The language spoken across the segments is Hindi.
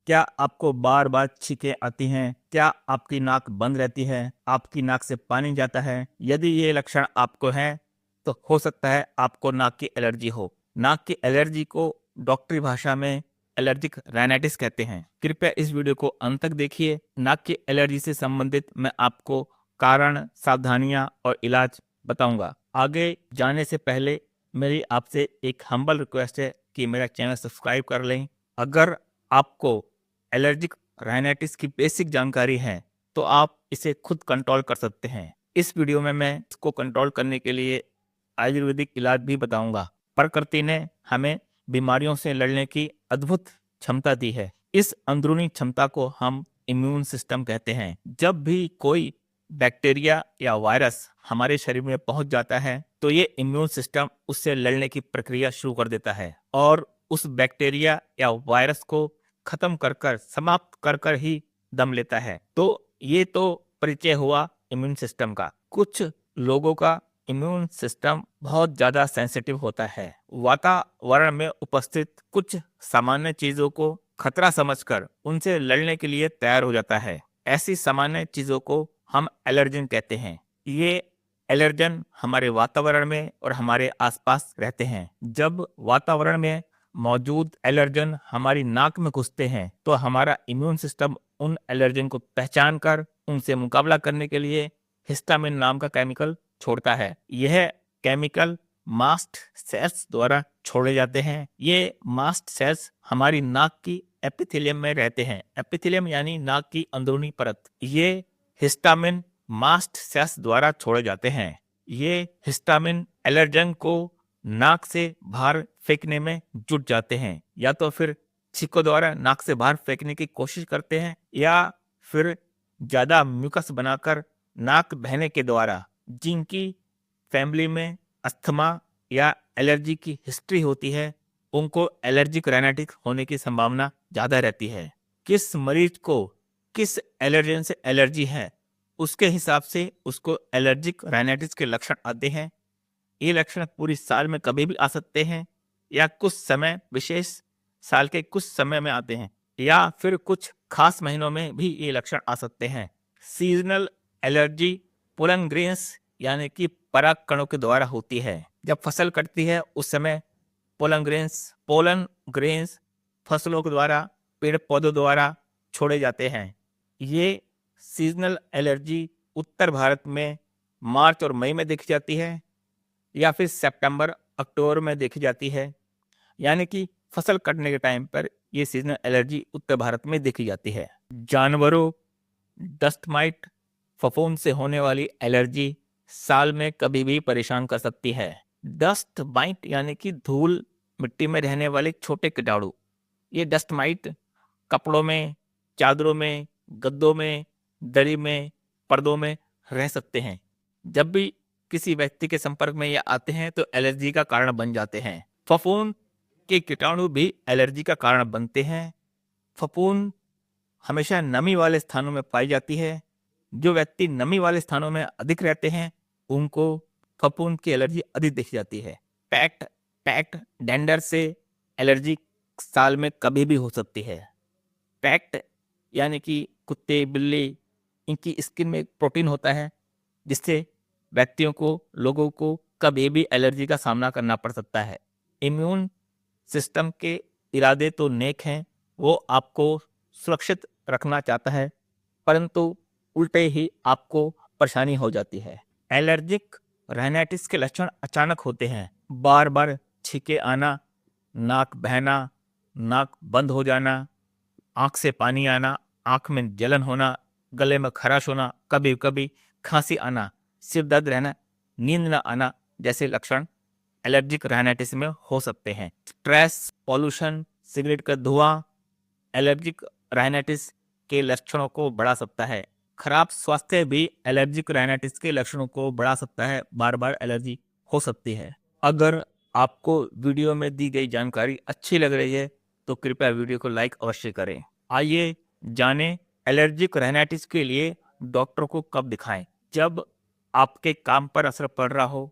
क्या आपको बार बार छींकें आती हैं? क्या आपकी नाक बंद रहती है? आपकी नाक से पानी जाता है? यदि ये लक्षण आपको हैं तो हो सकता है आपको नाक की एलर्जी हो। नाक की एलर्जी को डॉक्टरी भाषा में एलर्जिक राइनाइटिस कहते हैं। कृपया इस वीडियो को अंत तक देखिए। नाक की एलर्जी से संबंधित मैं आपको कारण, सावधानियां और इलाज बताऊंगा। आगे जाने से पहले मेरी आपसे एक हम्बल रिक्वेस्ट है कि मेरा चैनल सब्सक्राइब कर लें। अगर आपको एलर्जिक राइनाइटिस की बेसिक जानकारी है तो आप इसे खुद कंट्रोल कर सकते हैं। इस वीडियो में मैं इसको कंट्रोल करने के लिए आयुर्वेदिक इलाज भी बताऊंगा। प्रकृति ने हमें बीमारियों से लड़ने की अद्भुत क्षमता दी है। इस अंदरूनी क्षमता को हम इम्यून सिस्टम कहते हैं। जब भी कोई बैक्टीरिया या वायरस हमारे शरीर में पहुंच जाता है तो ये इम्यून सिस्टम उससे लड़ने की प्रक्रिया शुरू कर देता है और उस बैक्टीरिया या वायरस को खत्म कर कर समाप्त कर कर ही दम लेता है। तो ये तो परिचय हुआ इम्यून सिस्टम का। कुछ लोगों का इम्यून सिस्टम बहुत ज्यादा सेंसिटिव होता है। वातावरण में उपस्थित कुछ सामान्य चीजों को खतरा समझकर उनसे लड़ने के लिए तैयार हो जाता है। ऐसी सामान्य चीजों को हम एलर्जन कहते हैं। ये एलर्जन हमारे वातावरण में और हमारे आसपास रहते हैं। जब वातावरण में मौजूद एलर्जन हमारी नाक में घुसते हैं तो हमारा इम्यून सिस्टम उन एलर्जन को पहचान कर उनसे मुकाबला करने के लिए हिस्टामिन नाम का केमिकल छोड़ता है। यह केमिकल मास्ट सेल्स द्वारा छोड़े जाते हैं। ये मास्ट सेल्स हमारी नाक की एपिथेलियम में रहते हैं। एपिथेलियम यानी नाक की अंदरूनी परत। ये हिस्टामिन मास्ट सेल्स द्वारा छोड़े जाते हैं। ये हिस्टामिन एलर्जन को नाक से बाहर फेंकने में जुट जाते हैं। या तो फिर छींकों द्वारा नाक से बाहर फेंकने की कोशिश करते हैं या फिर ज्यादा म्यूकस बनाकर नाक बहने के द्वारा। जिनकी फैमिली में अस्थमा या एलर्जी की हिस्ट्री होती है उनको एलर्जिक राइनाइटिस होने की संभावना ज्यादा रहती है। किस मरीज को किस एलर्जन से एलर्जी है उसके हिसाब से उसको एलर्जिक राइनाइटिस के लक्षण आते हैं। ये लक्षण पूरी साल में कभी भी आ सकते हैं या कुछ समय विशेष साल के कुछ समय में आते हैं या फिर कुछ खास महीनों में भी ये लक्षण आ सकते हैं। सीजनल एलर्जी पोलन ग्रेन्स यानी कि पराग कणों के द्वारा होती है। जब फसल कटती है उस समय पोलन ग्रेन्स फसलों के द्वारा, पेड़ पौधों द्वारा छोड़े जाते हैं। ये सीजनल एलर्जी उत्तर भारत में मार्च और मई में देखी जाती है या फिर सितंबर अक्टूबर में देखी जाती है। यानी कि फसल कटने के टाइम पर यह सीजनल एलर्जी उत्तर भारत में देखी जाती है। जानवरों, डस्ट माइट, फफूंद से होने वाली एलर्जी साल में कभी भी परेशान कर सकती है। डस्ट माइट यानी कि धूल मिट्टी में रहने वाले छोटे कीटाणु। ये डस्ट माइट कपड़ों में, चादरों में, गद्दों में, दरी में, पर्दों में रह सकते हैं। जब भी किसी व्यक्ति के संपर्क में ये आते हैं तो एलर्जी का कारण बन जाते हैं। फफूंद के कीटाणु भी एलर्जी का कारण बनते हैं। फफूंद हमेशा नमी वाले स्थानों में पाई जाती है। जो व्यक्ति नमी वाले स्थानों में अधिक रहते हैं उनको फफूंद की एलर्जी अधिक देखी जाती है। पैक्ट डेंडर से एलर्जी साल में कभी भी हो सकती है। पैक्ट यानी कि कुत्ते, बिल्ली, इनकी स्किन में एक प्रोटीन होता है जिससे व्यक्तियों को, लोगों को कभी भी एलर्जी का सामना करना पड़ सकता है। इम्यून सिस्टम के इरादे तो नेक हैं, वो आपको सुरक्षित रखना चाहता है, परंतु उल्टे ही आपको परेशानी हो जाती है। एलर्जिक राइनाइटिस के लक्षण अचानक होते हैं। बार बार छींके आना, नाक बहना, नाक बंद हो जाना, आंख से पानी आना, आंख में जलन होना, गले में खराश होना, कभी कभी खांसी आना, सिर दर्द रहना, नींद न आना जैसे लक्षण एलर्जिक राइनाइटिस में हो सकते हैं। स्ट्रेस, पॉल्यूशन, सिगरेट का धुआं एलर्जिक राइनाइटिस के लक्षणों को बढ़ा सकता है। खराब स्वास्थ्य भी एलर्जिक राइनाइटिस के लक्षणों को बढ़ा सकता है। बार बार एलर्जी हो सकती है। अगर आपको वीडियो में दी गई जानकारी अच्छी लग रही है तो कृपया वीडियो को लाइक अवश्य करें। आइए जानें एलर्जिक राइनाइटिस के लिए डॉक्टर को कब दिखाएं। जब आपके काम पर असर पड़ रहा हो,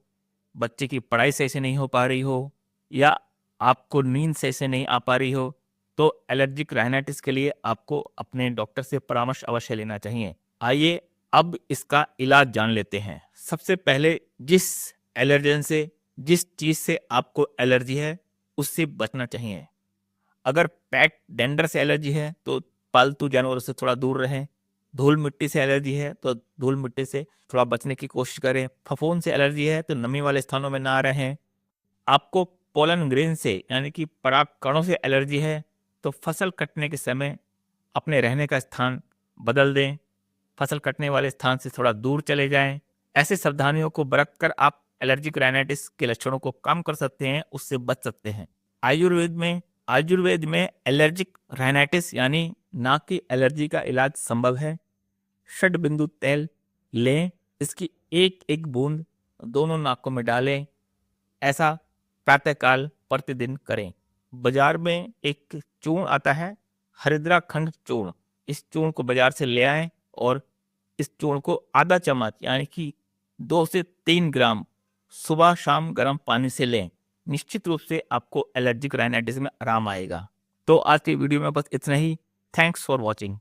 बच्चे की पढ़ाई सही से नहीं हो पा रही हो या आपको नींद सही से नहीं आ पा रही हो तो एलर्जिक राइनाइटिस के लिए आपको अपने डॉक्टर से परामर्श अवश्य लेना चाहिए। आइए अब इसका इलाज जान लेते हैं। सबसे पहले जिस एलर्जन से, जिस चीज से आपको एलर्जी है उससे बचना चाहिए। अगर पेट डेंडर से एलर्जी है तो पालतू जानवरों से थोड़ा दूर रहें। धूल मिट्टी से एलर्जी है तो धूल मिट्टी से थोड़ा बचने की कोशिश करें। फफूंद से एलर्जी है तो नमी वाले स्थानों में ना रहें। आपको पोलन ग्रेन से यानी कि पराग कणों से एलर्जी है तो फसल कटने के समय अपने रहने का स्थान बदल दें। फसल कटने वाले स्थान से थोड़ा दूर चले जाएं। ऐसे सावधानियों को बरत कर आप एलर्जिक राइनाइटिस के लक्षणों को कम कर सकते हैं, उससे बच सकते हैं। आयुर्वेद में एलर्जिक राइनाइटिस यानी नाक की एलर्जी का इलाज संभव है। षडबिंदु तेल लें, इसकी एक एक बूंद दोनों नाकों में डालें। ऐसा प्रातःकाल प्रतिदिन करें। बाजार में एक चूर्ण आता है, हरिद्रा खंड चूर्ण। इस चूर्ण को बाजार से ले आएं और इस चूर्ण को आधा चम्मच यानी कि 2 से 3 ग्राम सुबह शाम गर्म पानी से लें। निश्चित रूप से आपको एलर्जिक राइनाइटिस में आराम आएगा। तो आज की वीडियो में बस इतना ही। Thanks for watching.